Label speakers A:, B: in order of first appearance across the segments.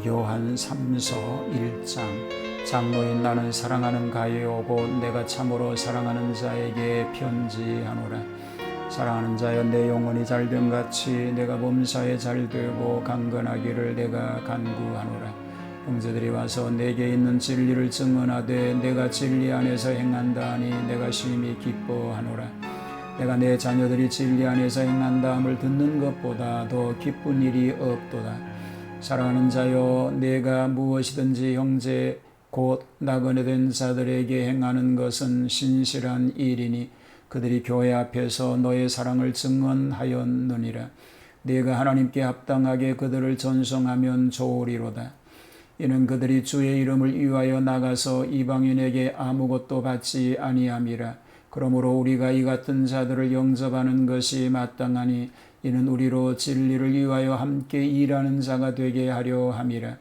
A: 요한 3서 1장. 장로인 나는 사랑하는 가이오고 내가 참으로 사랑하는 자에게 편지하노라. 사랑하는 자여, 내 영혼이 잘됨 같이 내가 범사에 잘되고 강건하기를 내가 간구하노라. 형제들이 와서 내게 있는 진리를 증언하되 내가 진리 안에서 행한다 하니 내가 심히 기뻐하노라. 내가 내 자녀들이 진리 안에서 행한다 함을 듣는 것보다 더 기쁜 일이 없도다. 사랑하는 자여, 내가 무엇이든지 형제 곧 나그네 된 자들에게 행하는 것은 신실한 일이니 그들이 교회 앞에서 너의 사랑을 증언하였느니라. 네가 하나님께 합당하게 그들을 전송하면 좋으리로다. 이는 그들이 주의 이름을 위하여 나가서 이방인에게 아무것도 받지 아니함이라. 그러므로 우리가 이 같은 자들을 영접하는 것이 마땅하니 이는 우리로 진리를 위하여 함께 일하는 자가 되게 하려 함이라.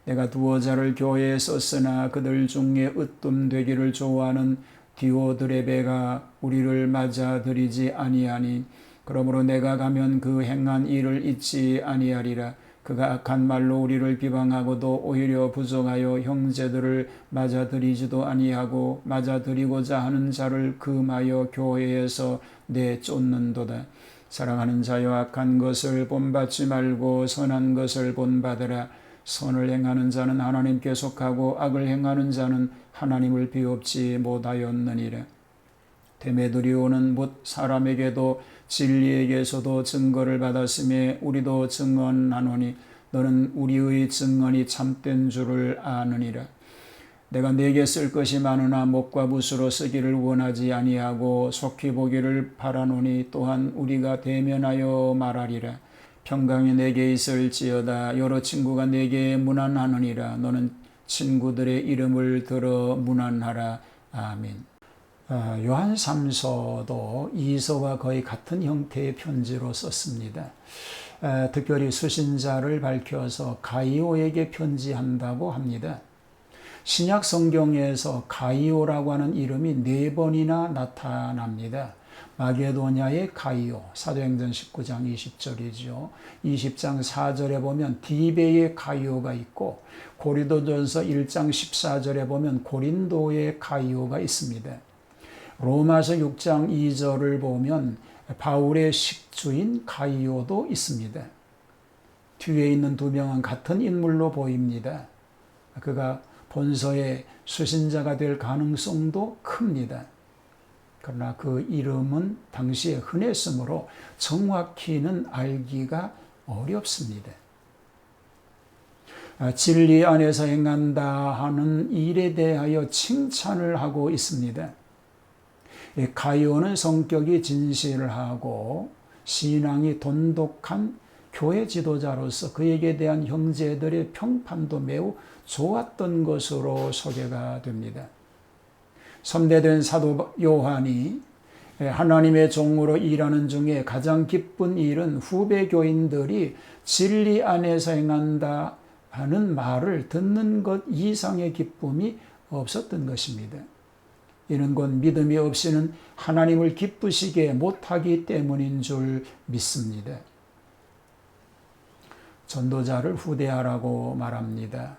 A: 내가 두어 자를 교회에 썼으나 그들 중에 으뜸되기를 좋아하는 디오드레베가 우리를 맞아들이지 아니하니 그러므로 내가 가면 그 행한 일을 잊지 아니하리라. 그가 악한 말로 우리를 비방하고도 오히려 부정하여 형제들을 맞아들이지도 아니하고 맞아들이고자 하는 자를 금하여 교회에서 내쫓는도다. 사랑하는 자여, 악한 것을 본받지 말고 선한 것을 본받으라. 선을 행하는 자는 하나님께 속하고 악을 행하는 자는 하나님을 비옵지 못하였느니라. 데메드리오는 못 사람에게도 진리에게서도 증거를 받았음에 우리도 증언하노니 너는 우리의 증언이 참된 줄을 아느니라. 내가 네게 쓸 것이 많으나 못과 붓으로 쓰기를 원하지 아니하고 속히 보기를 바라노니 또한 우리가 대면하여 말하리라. 평강이 내게 있을지어다. 여러 친구가 내게 문안하느니라. 너는 친구들의 이름을 들어 문안하라. 아멘. 요한 3서도 2서와 거의 같은 형태의 편지로 썼습니다. 특별히 수신자를 밝혀서 가이오에게 편지한다고 합니다. 신약 성경에서 가이오라고 하는 이름이 4번이나 나타납니다. 마게도냐의 가이오, 사도행전 19장 20절이죠. 20장 4절에 보면 디베의 가이오가 있고 고린도전서 1장 14절에 보면 고린도의 가이오가 있습니다. 로마서 6장 2절을 보면 바울의 식주인 가이오도 있습니다. 뒤에 있는 두 명은 같은 인물로 보입니다. 그가 본서의 수신자가 될 가능성도 큽니다. 그러나 그 이름은 당시에 흔했으므로 정확히는 알기가 어렵습니다. 진리 안에서 행한다 하는 일에 대하여 칭찬을 하고 있습니다. 가이오는 성격이 진실하고 신앙이 돈독한 교회 지도자로서 그에게 대한 형제들의 평판도 매우 좋았던 것으로 소개가 됩니다. 선대된 사도 요한이 하나님의 종으로 일하는 중에 가장 기쁜 일은 후배 교인들이 진리 안에서 행한다 하는 말을 듣는 것 이상의 기쁨이 없었던 것입니다. 이는 곧 믿음이 없이는 하나님을 기쁘시게 못하기 때문인 줄 믿습니다. 전도자를 후대하라고 말합니다.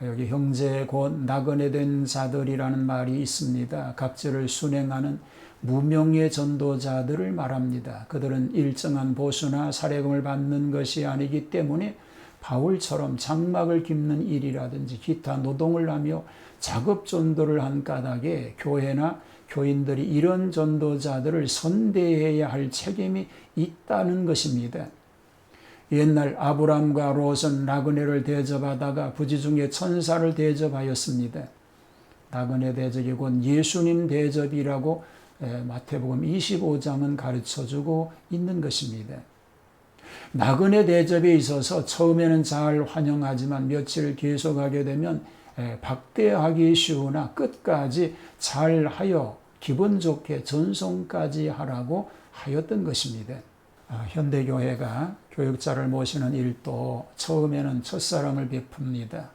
A: 여기 형제 곧 나그네 된 자들이라는 말이 있습니다. 각지를 순행하는 무명의 전도자들을 말합니다. 그들은 일정한 보수나 사례금을 받는 것이 아니기 때문에 바울처럼 장막을 깁는 일이라든지 기타 노동을 하며 작업 전도를 한 까닭에 교회나 교인들이 이런 전도자들을 선대해야 할 책임이 있다는 것입니다. 옛날 아브람과 롯은 나그네를 대접하다가 부지 중에 천사를 대접하였습니다. 나그네 대접이 곧 예수님 대접이라고 마태복음 25장은 가르쳐주고 있는 것입니다. 나그네 대접에 있어서 처음에는 잘 환영하지만 며칠 계속하게 되면 박대하기 쉬우나 끝까지 잘하여 기분 좋게 전송까지 하라고 하였던 것입니다. 현대교회가 교육자를 모시는 일도 처음에는 첫사랑을 베풉니다.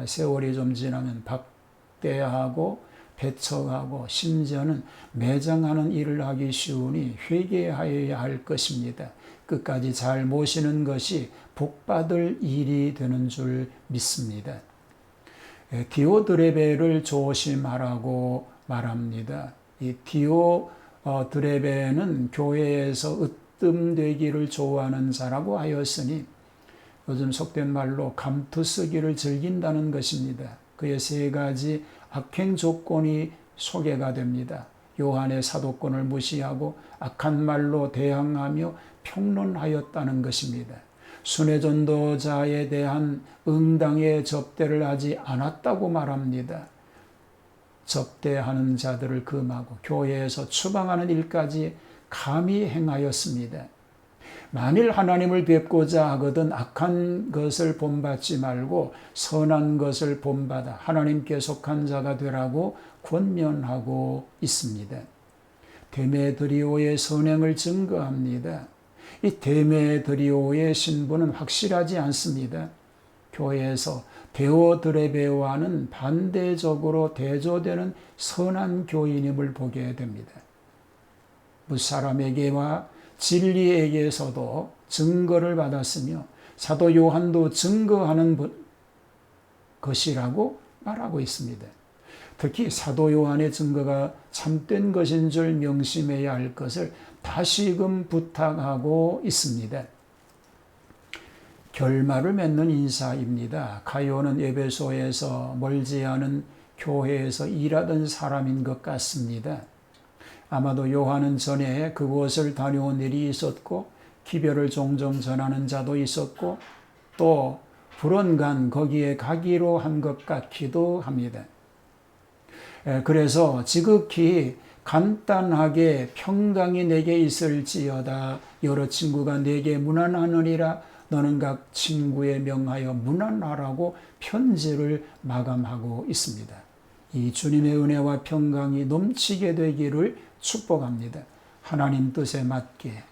A: 세월이 좀 지나면 박대하고 배척하고 심지어는 매장하는 일을 하기 쉬우니 회개하여야 할 것입니다. 끝까지 잘 모시는 것이 복받을 일이 되는 줄 믿습니다. 디오드레베를 조심하라고 말합니다. 이 디오드레베는 교회에서 으뜸되기를 좋아하는 자라고 하였으니 요즘 속된 말로 감투쓰기를 즐긴다는 것입니다. 그의 세 가지 악행 조건이 소개가 됩니다. 요한의 사도권을 무시하고 악한 말로 대항하며 평론하였다는 것입니다. 순회전도자에 대한 응당의 접대를 하지 않았다고 말합니다. 접대하는 자들을 금하고 교회에서 추방하는 일까지 감히 행하였습니다. 만일 하나님을 뵙고자 하거든 악한 것을 본받지 말고 선한 것을 본받아 하나님께 속한 자가 되라고 권면하고 있습니다. 데메드리오의 선행을 증거합니다. 이 데메드리오의 신분은 확실하지 않습니다. 교회에서 데오드레베와는 반대적으로 대조되는 선한 교인임을 보게 됩니다. 무사람에게와 진리에게서도 증거를 받았으며 사도 요한도 증거하는 것이라고 말하고 있습니다. 특히 사도 요한의 증거가 참된 것인 줄 명심해야 할 것을 다시금 부탁하고 있습니다. 결말을 맺는 인사입니다. 가요는 에베소에서 멀지 않은 교회에서 일하던 사람인 것 같습니다. 아마도 요한은 전에 그곳을 다녀온 일이 있었고 기별을 종종 전하는 자도 있었고 또 불언간 거기에 가기로 한 것 같기도 합니다. 그래서 지극히 간단하게 평강이 내게 있을지어다 여러 친구가 내게 문안하느니라 너는 각 친구에 명하여 문안하라고 편지를 마감하고 있습니다. 이 주님의 은혜와 평강이 넘치게 되기를 축복합니다. 하나님 뜻에 맞게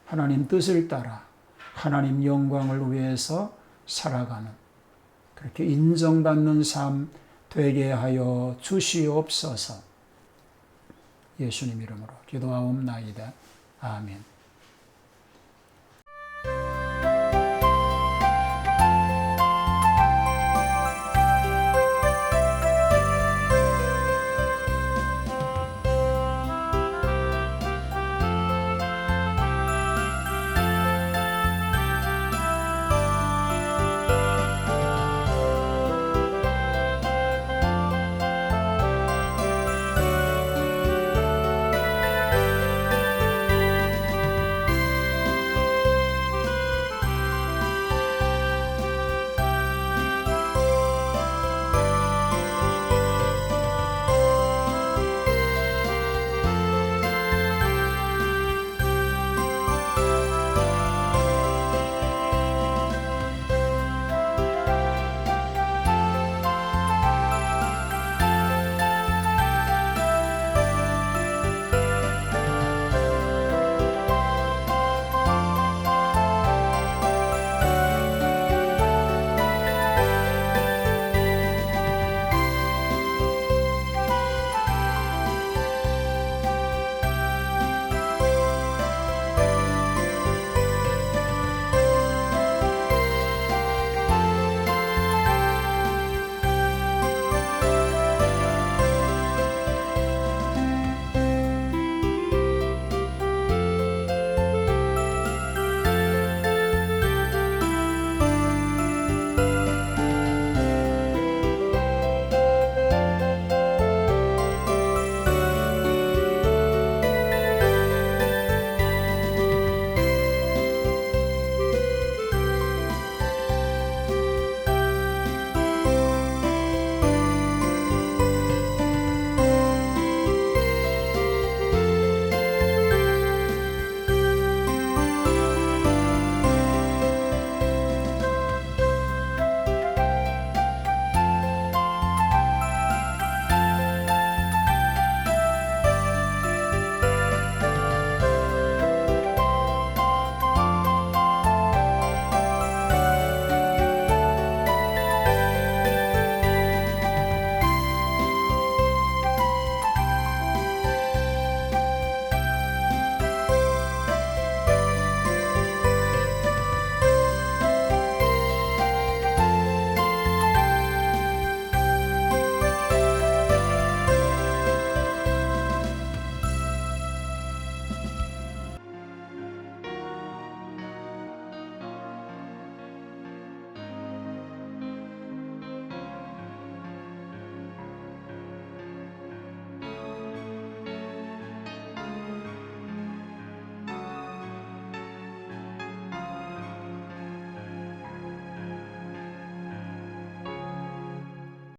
A: 하나님 뜻을 따라 하나님 영광을 위해서 살아가는 그렇게 인정받는 삶 되게 하여 주시옵소서. 예수님 이름으로 기도하옵나이다. 아멘.